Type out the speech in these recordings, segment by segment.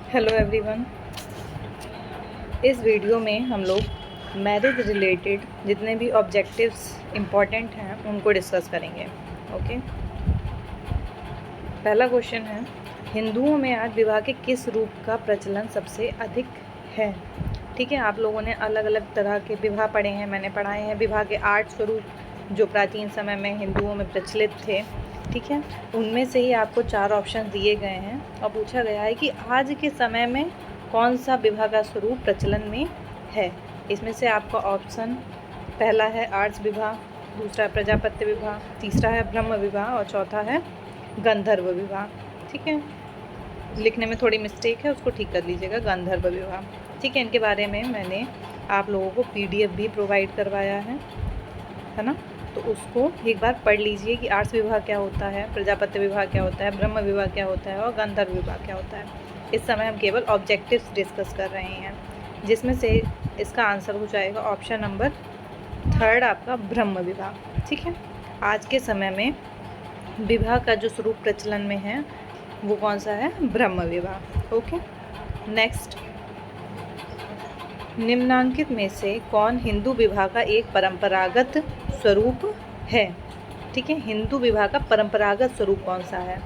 Hello everyone. इस video में हम लोग मैरिज रिलेटेड जितने भी ऑब्जेक्टिव्स इम्पॉर्टेंट हैं उनको डिस्कस करेंगे। ओके, पहला क्वेश्चन है, हिंदुओं में आज विवाह के किस रूप का प्रचलन सबसे अधिक है? ठीक है, आप लोगों ने अलग अलग तरह के विवाह पढ़े हैं, मैंने पढ़ाए हैं विवाह के 8 स्वरूप जो प्राचीन समय में हिंदुओं में प्रचलित थे। ठीक है, उनमें से ही आपको 4 ऑप्शन दिए गए हैं और पूछा गया है कि आज के समय में कौन सा विवाह का स्वरूप प्रचलन में है। इसमें से आपका ऑप्शन पहला है आर्ष विवाह, दूसरा है प्रजापत्य विवाह, तीसरा है ब्रह्म विवाह और चौथा है गंधर्व विवाह। ठीक है, लिखने में थोड़ी मिस्टेक है, उसको ठीक कर लीजिएगा, गंधर्व विवाह। ठीक है, इनके बारे में मैंने आप लोगों को PDF भी प्रोवाइड करवाया है ना, तो उसको एक बार पढ़ लीजिए कि आर्ष विवाह क्या होता है, प्रजापत्य विवाह क्या होता है, ब्रह्म विवाह क्या होता है और गंधर्व विवाह क्या होता है। इस समय हम केवल ऑब्जेक्टिव्स डिस्कस कर रहे हैं, जिसमें से इसका आंसर हो जाएगा ऑप्शन नंबर 3 आपका ब्रह्म विवाह। ठीक है, आज के समय में विवाह का जो स्वरूप प्रचलन में है वो कौन सा है? ब्रह्म विवाह। ओके, नेक्स्ट, निम्नांकित में से कौन हिंदू विवाह का एक परंपरागत स्वरूप है? ठीक है, हिंदू विवाह का परंपरागत स्वरूप कौन सा है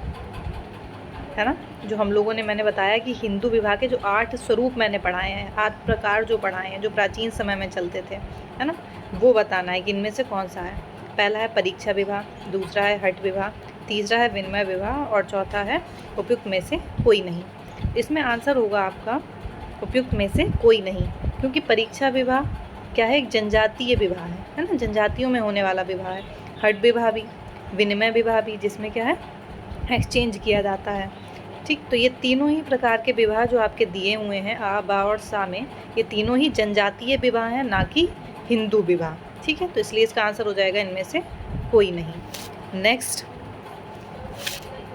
ना, जो हम लोगों ने, मैंने बताया कि हिंदू विवाह के जो 8 स्वरूप मैंने पढ़ाए हैं, 8 प्रकार जो पढ़ाए हैं जो प्राचीन समय में चलते थे, है ना, वो बताना है कि इनमें से कौन सा है। पहला है परीक्षा विवाह, दूसरा है हठ विवाह, तीसरा है विनिमय विवाह और चौथा है उपयुक्त में से कोई नहीं। इसमें आंसर होगा आपका उपयुक्त में से कोई नहीं, क्योंकि परीक्षा विवाह क्या है? एक जनजातीय विवाह है ना, जनजातियों में होने वाला विवाह है। हठ विवाह भी, विनिमय विवाह भी, जिसमें क्या है? एक्सचेंज किया जाता है। ठीक, तो ये तीनों ही प्रकार के विवाह जो आपके दिए हुए हैं आ, बा और सा में, ये तीनों ही जनजातीय विवाह हैं, ना कि हिंदू विवाह। ठीक है, तो इसलिए इसका आंसर हो जाएगा इनमें से कोई नहीं। नेक्स्ट,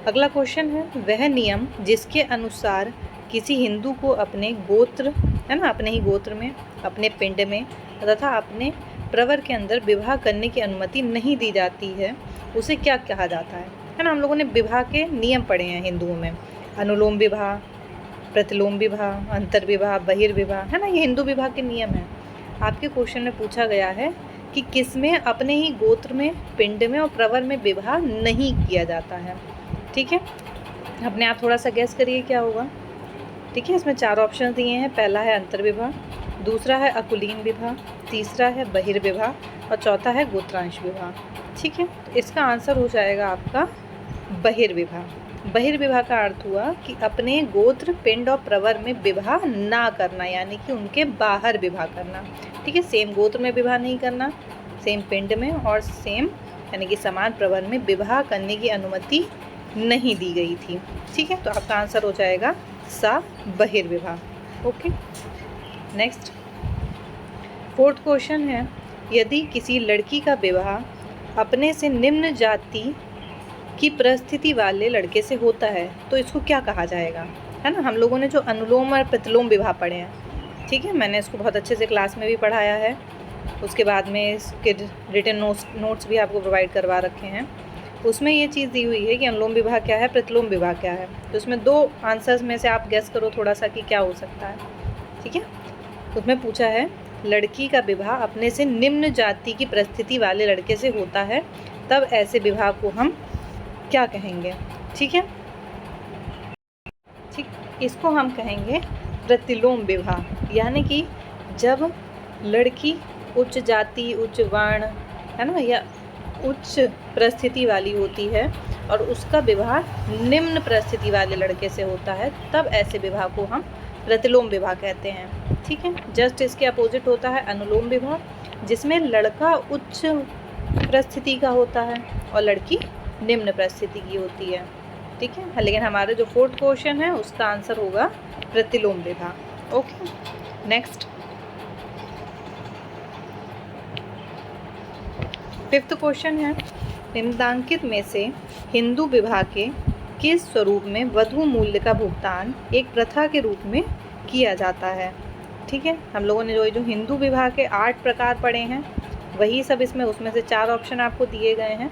अगला क्वेश्चन है, वह नियम जिसके अनुसार किसी हिंदू को अपने गोत्र, है ना, अपने ही गोत्र में, अपने पिंड में तथा अपने प्रवर के अंदर विवाह करने की अनुमति नहीं दी जाती है, उसे क्या कहा जाता है ना। हम लोगों ने विवाह के नियम पढ़े हैं हिंदुओं में, अनुलोम विवाह, प्रतिलोम विवाह, अंतर विवाह, बहिर्विवाह, है ना, ये हिंदू विवाह के नियम हैं। आपके क्वेश्चन में पूछा गया है कि किसमें अपने ही गोत्र में, पिंड में और प्रवर में विवाह नहीं किया जाता है। ठीक है, अपने आप थोड़ा सा गैस करिए क्या होगा। ठीक है, इसमें 4 ऑप्शन दिए हैं, पहला है अंतर विवाह, दूसरा है अकुलीन विवाह, तीसरा है बहिर्विवाह और चौथा है गोत्रांश विवाह। ठीक है, तो इसका आंसर हो जाएगा आपका बहिर्विवाह। बहिर्विवाह का अर्थ हुआ कि अपने गोत्र, पिंड और प्रवर में विवाह ना करना, यानी कि उनके बाहर विवाह करना। ठीक है, सेम गोत्र में विवाह नहीं करना, सेम पिंड में और सेम यानी कि समान प्रवर में विवाह करने की अनुमति नहीं दी गई थी। ठीक है, तो आपका आंसर हो जाएगा सा, बहिर्विवाह। ओके, नेक्स्ट, 4th क्वेश्चन है, यदि किसी लड़की का विवाह अपने से निम्न जाति की परिस्थिति वाले लड़के से होता है तो इसको क्या कहा जाएगा, है ना। हम लोगों ने जो अनुलोम और प्रतिलोम विवाह पढ़े हैं, ठीक है, मैंने इसको बहुत अच्छे से क्लास में भी पढ़ाया है, उसके बाद में इसके रिटन नोट्स भी आपको प्रोवाइड करवा रखे हैं। उसमें ये चीज़ दी हुई है कि अनुलोम विवाह क्या है, प्रतिलोम विवाह क्या है। तो उसमें 2 आंसर्स में से आप गेस करो थोड़ा सा कि क्या हो सकता है। ठीक है, उसमें पूछा है, लड़की का विवाह अपने से निम्न जाति की परिस्थिति वाले लड़के से होता है, तब ऐसे विवाह को हम क्या कहेंगे? ठीक है, ठीक, इसको हम कहेंगे प्रतिलोम विवाह, यानी कि जब लड़की उच्च जाति, उच्च वर्ण, है ना, या उच्च परिस्थिति वाली होती है और उसका विवाह निम्न परिस्थिति वाले लड़के से होता है, तब ऐसे विवाह को हम प्रतिलोम विवाह कहते हैं। ठीक है, जस्ट इसके अपोजिट होता है अनुलोम विवाह, जिसमें लड़का उच्च परिस्थिति का होता है और लड़की निम्न परिस्थिति की होती है। ठीक है, लेकिन हमारा जो 4th क्वेश्चन है उसका आंसर होगा प्रतिलोम विवाह। ओके, नेक्स्ट, 5th क्वेश्चन है, निम्नांकित में से हिंदू विवाह के किस स्वरूप में वधू मूल्य का भुगतान एक प्रथा के रूप में किया जाता है? ठीक है, हम लोगों ने जो हिंदू विवाह के 8 प्रकार पढ़े हैं वही सब इसमें, उसमें से 4 ऑप्शन आपको दिए गए हैं,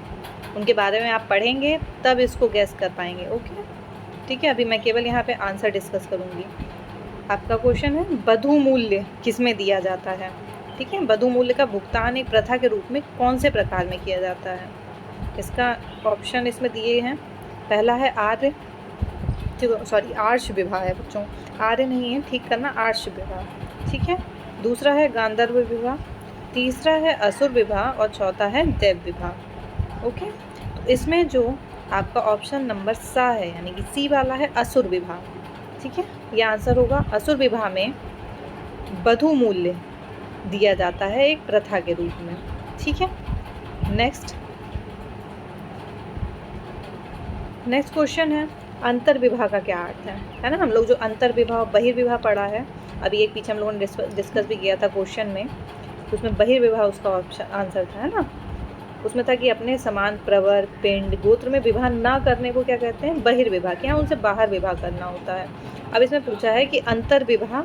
उनके बारे में आप पढ़ेंगे तब इसको गैस कर पाएंगे। ओके, ठीक है, अभी मैं केवल यहाँ पे आंसर डिस्कस करूँगी। आपका क्वेश्चन है बधू मूल्य किसमें दिया जाता है। ठीक है, बधू मूल्य का भुगतान एक प्रथा के रूप में कौन से प्रकार में किया जाता है। इसका ऑप्शन इसमें दिए हैं। पहला है आर्य, सॉरी आर्ष विवाह है बच्चों, आर्य नहीं है, ठीक करना, आर्ष विवाह। ठीक है, दूसरा है गांधर्व विवाह, तीसरा है असुर विवाह और चौथा है देव विवाह। ओके, तो इसमें जो आपका ऑप्शन नंबर सा है यानी कि सी वाला है असुर विवाह। ठीक है, ये आंसर होगा। असुर विवाह में बधू मूल्य दिया जाता है एक प्रथा के रूप में। ठीक है, नेक्स्ट क्वेश्चन है अंतर्विवाह का क्या अर्थ है ना। हम लोग जो अंतर्विवाह बहिर्विवाह पढ़ा है, अभी एक पीछे हम लोगों ने डिस्कस भी किया था क्वेश्चन में, तो उसमें बहिर्विवाह उसका ऑप्शन आंसर था, है ना। उसमें था कि अपने समान प्रवर पिंड गोत्र में विवाह ना करने को क्या कहते हैं, बहिर्विवाह। क्या उनसे बाहर विवाह करना होता है। अब इसमें पूछा है कि अंतर्विवाह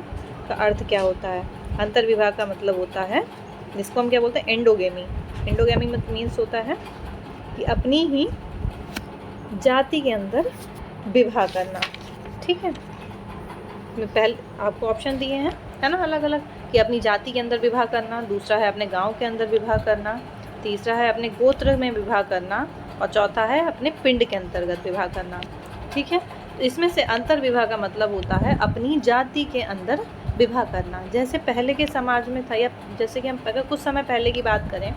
का अर्थ क्या होता है। अंतर्विवाह का मतलब होता है जिसको हम क्या बोलते हैं, एंडोगेमी। एंडोगेमी मीन्स होता है कि अपनी ही जाति के अंदर विवाह करना। ठीक है, मैं पहले आपको ऑप्शन दिए हैं, है ना, अलग अलग, कि अपनी जाति के अंदर विवाह करना, दूसरा है अपने गांव के अंदर विवाह करना, तीसरा है अपने गोत्र में विवाह करना और चौथा है अपने पिंड के अंतर्गत विवाह करना। ठीक है, तो इसमें से अंतर्विवाह का मतलब होता है अपनी जाति के अंदर विवाह करना। जैसे पहले के समाज में था, या जैसे कि हम अगर कुछ समय पहले की बात करें,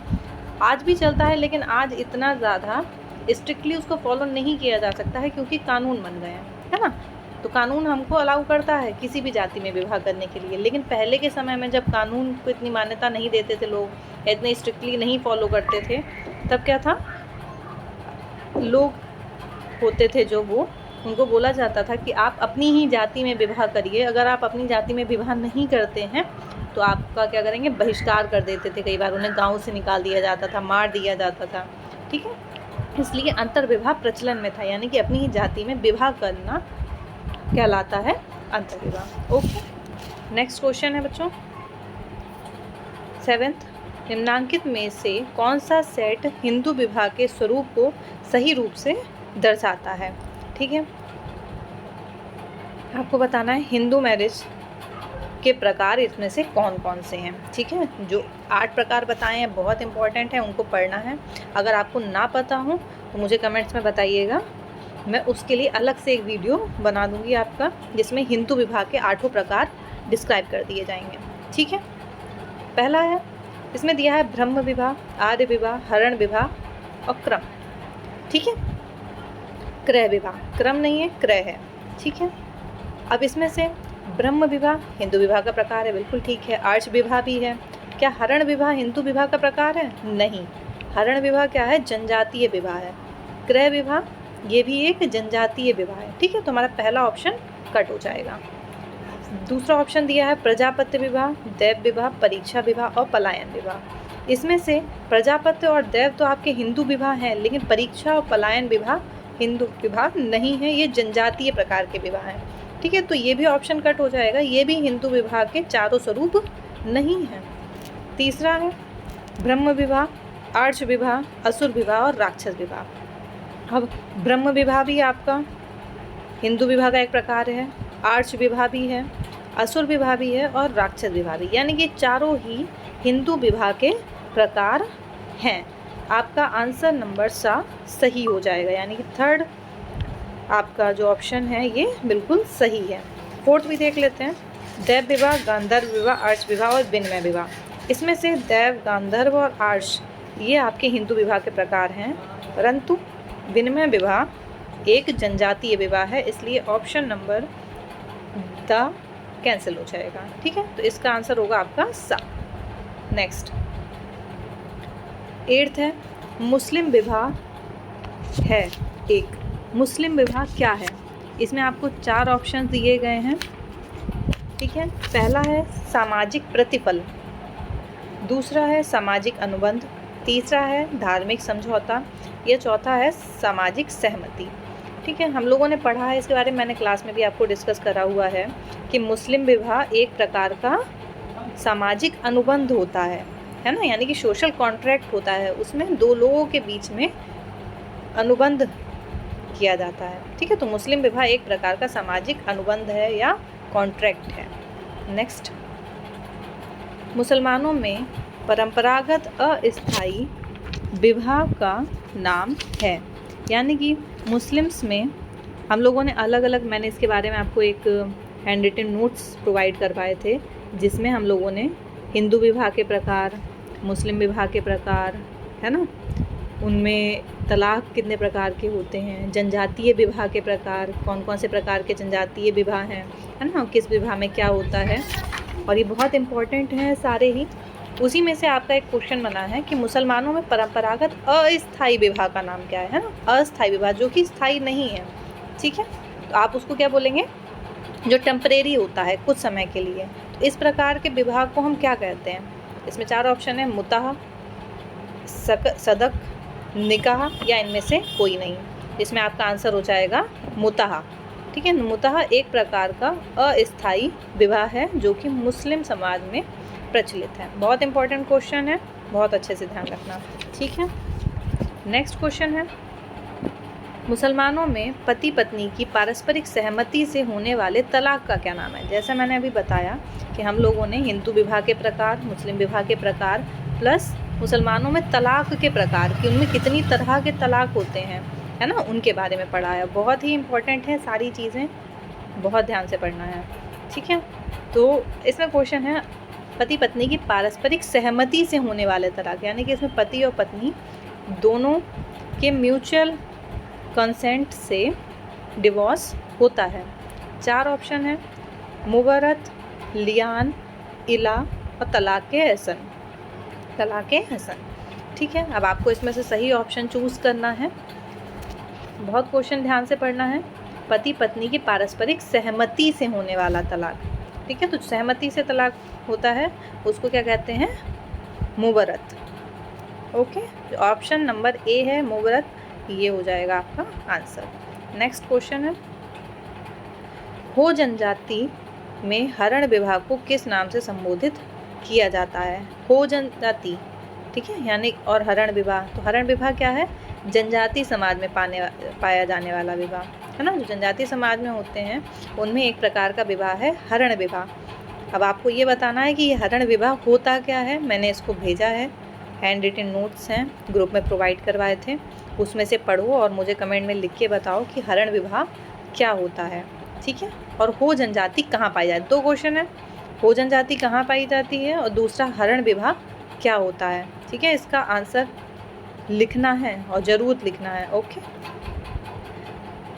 आज भी चलता है, लेकिन आज इतना ज़्यादा स्ट्रिक्टली उसको फॉलो नहीं किया जा सकता है क्योंकि कानून बन गए हैं, है ना। तो कानून हमको अलाउ करता है किसी भी जाति में विवाह करने के लिए, लेकिन पहले के समय में जब कानून को इतनी मान्यता नहीं देते थे, लोग इतने स्ट्रिक्टली नहीं फॉलो करते थे, तब क्या था, लोग होते थे जो वो, उनको बोला जाता था कि आप अपनी ही जाति में विवाह करिए। अगर आप अपनी जाति में विवाह नहीं करते हैं तो आपका क्या करेंगे, बहिष्कार कर देते थे। कई बार उन्हें गाँव से निकाल दिया जाता था, मार दिया जाता था। ठीक है, इसलिए अंतर्विवाह प्रचलन में था, यानी कि अपनी ही जाति में विवाह करना कहलाता है अंतर्विवाह। ओके, नेक्स्ट क्वेश्चन है बच्चों 7th, निम्नांकित में से कौन सा सेट हिंदू विवाह के स्वरूप को सही रूप से दर्शाता है। ठीक है, आपको बताना है हिंदू मैरिज के प्रकार इसमें से कौन कौन से हैं। ठीक है, जो 8 प्रकार बताए हैं बहुत इंपॉर्टेंट है, उनको पढ़ना है। अगर आपको ना पता हो तो मुझे कमेंट्स में बताइएगा, मैं उसके लिए अलग से एक वीडियो बना दूंगी आपका, जिसमें हिंदू विवाह के 8 प्रकार डिस्क्राइब कर दिए जाएंगे। ठीक है, पहला है, इसमें दिया है ब्रह्म विवाह, आर्य विवाह, हरण विवाह और क्रम। ठीक है, क्रय विवाह, क्रम नहीं है, क्रय है। ठीक है, अब इसमें से ब्रह्म विवाह हिंदू विवाह का प्रकार है, बिल्कुल ठीक है। आर्ष विवाह भी है। क्या हरण विवाह हिंदू विवाह का प्रकार है? नहीं, हरण विवाह क्या है, जनजातीय विवाह है। क्रय विवाह ये भी एक जनजातीय विवाह है। ठीक है, तो हमारा पहला ऑप्शन कट हो जाएगा। दूसरा ऑप्शन दिया है प्रजापत्य विवाह, दैव विवाह, परीक्षा विवाह और पलायन विवाह। इसमें से प्रजापत्य और दैव तो आपके हिंदू विवाह हैं, लेकिन परीक्षा और पलायन विवाह हिंदू विवाह नहीं है, ये जनजातीय प्रकार के विवाह हैं। ठीक है, तो ये भी ऑप्शन कट हो जाएगा, ये भी हिंदू विवाह के चारों स्वरूप नहीं है। तीसरा है ब्रह्म विवाह, आर्ष विवाह, असुर विवाह और राक्षस विवाह। अब ब्रह्म विवाह भी आपका हिंदू विवाह का एक प्रकार है, आर्ष विवाह भी है, असुर विवाह भी है और राक्षस विवाह भी, यानी कि चारों ही हिंदू विवाह के प्रकार हैं। आपका आंसर नंबर सा सही हो जाएगा, यानी कि 3rd आपका जो ऑप्शन है ये बिल्कुल सही है। 4th भी देख लेते हैं, दैव विवाह, गांधर्व विवाह, आर्ष विवाह और विनिमय विवाह। इसमें से दैव, गांधर्व और आर्ष ये आपके हिंदू विवाह के प्रकार हैं, परंतु विनिमय विवाह एक जनजातीय विवाह है, इसलिए ऑप्शन नंबर द कैंसिल हो जाएगा। ठीक है, तो इसका आंसर होगा आपका सा। नेक्स्ट 8th है मुस्लिम विवाह है एक। मुस्लिम विवाह क्या है, इसमें आपको 4 ऑप्शन दिए गए हैं। ठीक है, पहला है सामाजिक प्रतिफल, दूसरा है सामाजिक अनुबंध, तीसरा है धार्मिक समझौता, या चौथा है सामाजिक सहमति। ठीक है, हम लोगों ने पढ़ा है इसके बारे में, मैंने क्लास में भी आपको डिस्कस करा हुआ है कि मुस्लिम विवाह एक प्रकार का सामाजिक अनुबंध होता है ना, यानी कि सोशल कॉन्ट्रैक्ट होता है। उसमें 2 लोगों के बीच में अनुबंध किया जाता है। ठीक है, तो मुस्लिम विवाह एक प्रकार का सामाजिक अनुबंध है या कॉन्ट्रैक्ट है। नेक्स्ट, मुसलमानों में परंपरागत अस्थायी विवाह का नाम है। यानी कि मुस्लिम्स में हम लोगों ने अलग अलग, मैंने इसके बारे में आपको एक हैंड रिटन नोट्स प्रोवाइड करवाए थे, जिसमें हम लोगों ने हिंदू विवाह के प्रकार, मुस्लिम विवाह के प्रकार, है ना, उनमें तलाक कितने प्रकार के होते हैं, जनजातीय विवाह के प्रकार, कौन कौन से प्रकार के जनजातीय विवाह हैं, है ना, किस विवाह में क्या होता है, और ये बहुत इम्पॉर्टेंट है सारे ही। उसी में से आपका एक क्वेश्चन बना है कि मुसलमानों में परंपरागत अस्थायी विवाह का नाम क्या है ना, अस्थायी विवाह जो कि स्थायी नहीं है। ठीक है, तो आप उसको क्या बोलेंगे, जो टेम्परेरी होता है, कुछ समय के लिए। तो इस प्रकार के विवाह को हम क्या कहते हैं? इसमें 4 ऑप्शन है, मुताह, सदक, निकाह या इनमें से कोई नहीं। इसमें आपका आंसर हो जाएगा मुताह। ठीक है, मुताह एक प्रकार का अस्थायी विवाह है जो कि मुस्लिम समाज में प्रचलित है। बहुत इंपॉर्टेंट क्वेश्चन है, बहुत अच्छे से ध्यान रखना। ठीक है, नेक्स्ट क्वेश्चन है, मुसलमानों में पति पत्नी की पारस्परिक सहमति से होने वाले तलाक का क्या नाम है? जैसा मैंने अभी बताया कि हम लोगों ने हिंदू विवाह के प्रकार, मुस्लिम विवाह के प्रकार, प्लस मुसलमानों में तलाक के प्रकार कि उनमें कितनी तरह के तलाक होते हैं, है ना, उनके बारे में पढ़ा है। बहुत ही इंपॉर्टेंट है, सारी चीज़ें बहुत ध्यान से पढ़ना है। ठीक है, तो इसमें क्वेश्चन है पति पत्नी की पारस्परिक सहमति से होने वाले तलाक, यानी कि इसमें पति और पत्नी दोनों के म्यूचुअल कंसेंट से डिवोर्स होता है। 4 ऑप्शन है, मुबरत, लियान, इला और तलाक़ हसन। तलाक़ हसन। ठीक है, अब आपको इसमें से सही ऑप्शन चूज़ करना है। बहुत क्वेश्चन ध्यान से पढ़ना है। पति पत्नी की पारस्परिक सहमति से होने वाला तलाक। ठीक है, तो सहमति से तलाक होता है उसको क्या कहते हैं? मुबरत। ओके, तो ऑप्शन नंबर ए है मुबरत, ये हो जाएगा आपका आंसर। नेक्स्ट क्वेश्चन है, हो जनजाति में हरण विवाह को किस नाम से संबोधित किया जाता है? हो जनजाति, ठीक है, यानी और हरण विवाह, तो हरण विवाह क्या है? जनजाति समाज में पाया जाने वाला विवाह, है ना, जो जनजाति समाज में होते हैं उनमें एक प्रकार का विवाह है हरण विवाह। अब आपको ये बताना है कि ये हरण विवाह होता क्या है। मैंने इसको भेजा है, हैंड रिटन नोट्स हैं, ग्रुप में प्रोवाइड करवाए थे, उसमें से पढ़ो और मुझे कमेंट में लिख के बताओ कि हरण विवाह क्या होता है। ठीक है, और हो जनजाति कहाँ पाई जाती है? 2 क्वेश्चन है, हो जनजाति कहाँ पाई जाती है और दूसरा हरण विवाह क्या होता है। ठीक है, इसका आंसर लिखना है और ज़रूर लिखना है। ओके,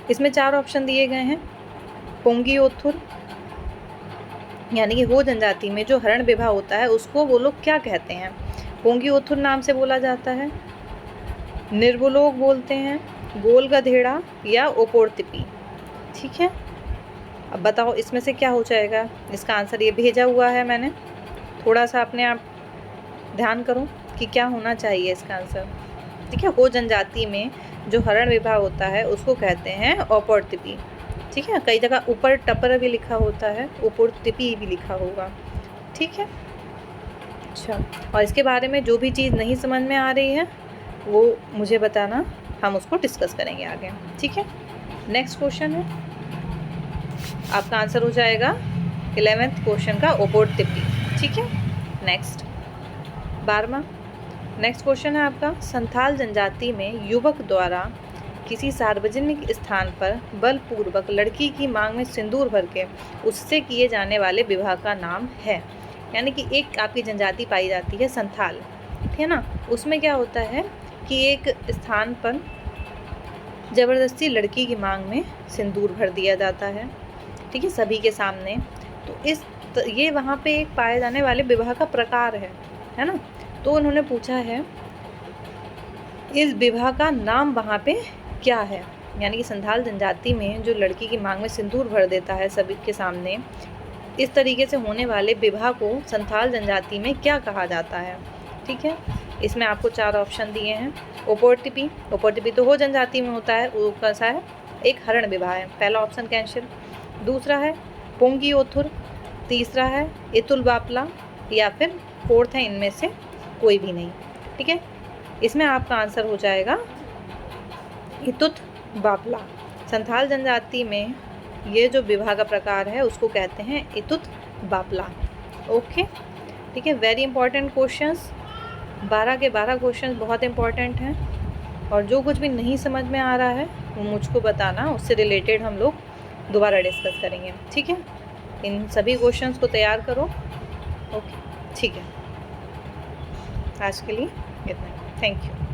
इसमें 4 ऑप्शन दिए गए हैं। पोंगियोथुर, यानी कि हो जनजाति में जो हरण विवाह होता है उसको वो लोग क्या कहते हैं? पोंगियोथुर नाम से बोला जाता है, निर्वलोक बोलते हैं, गोल गधेड़ा या ओपोर्तिपी। ठीक है, अब बताओ इसमें से क्या हो जाएगा? इसका आंसर ये भेजा हुआ है मैंने, थोड़ा सा अपने आप ध्यान करो कि क्या होना चाहिए इसका आंसर। ठीक है, हो जनजाति में जो हरण विवाह होता है उसको कहते हैं ओपोर्तिपी। ठीक है, कई जगह ऊपर टपर भी लिखा होता है, ओपोर्तिपी भी लिखा होगा। ठीक है, अच्छा, और इसके बारे में जो भी चीज़ नहीं समझ में आ रही है वो मुझे बताना, हम उसको डिस्कस करेंगे आगे। ठीक है, नेक्स्ट क्वेश्चन है, आपका आंसर हो जाएगा 11वें क्वेश्चन का ओपोर्तिपी। ठीक है, नेक्स्ट 12वां नेक्स्ट क्वेश्चन है आपका, संथाल जनजाति में युवक द्वारा किसी सार्वजनिक स्थान पर बलपूर्वक लड़की की मांग में सिंदूर भर के उससे किए जाने वाले विवाह का नाम है। यानी कि एक आपकी जनजाति पाई जाती है संथाल, ठीक है ना, उसमें क्या होता है कि एक स्थान पर ज़बरदस्ती लड़की की मांग में सिंदूर भर दिया जाता है, ठीक है, सभी के सामने। तो ये वहाँ पे एक पाए जाने वाले विवाह का प्रकार है ना। तो उन्होंने पूछा है इस विवाह का नाम वहाँ पे क्या है, यानी कि संथाल जनजाति में जो लड़की की मांग में सिंदूर भर देता है सभी के सामने, इस तरीके से होने वाले विवाह को संथाल जनजाति में क्या कहा जाता है। ठीक है, इसमें आपको 4 ऑप्शन दिए हैं। ओपोर्तिपी तो हो जनजाति में होता है, वो कैसा है? एक हरण विवाह है, पहला ऑप्शन कैंसिल। दूसरा है पोंगियोथुर, तीसरा है इतुल बापला, या फिर 4th है इनमें से कोई भी नहीं। ठीक है, इसमें आपका आंसर हो जाएगा इतुत बापला। संथाल जनजाति में ये जो विवाह का प्रकार है उसको कहते हैं इतुत बापला। ओके, ठीक है। वेरी इंपॉर्टेंट क्वेश्चंस, 12 के 12 क्वेश्चंस बहुत इंपॉर्टेंट हैं। और जो कुछ भी नहीं समझ में आ रहा है वो मुझको बताना, उससे रिलेटेड हम लोग दोबारा डिस्कस करेंगे, ठीक है। इन सभी क्वेश्चंस को तैयार करो। ओके, ठीक है। आज के लिए इतना। Thank you.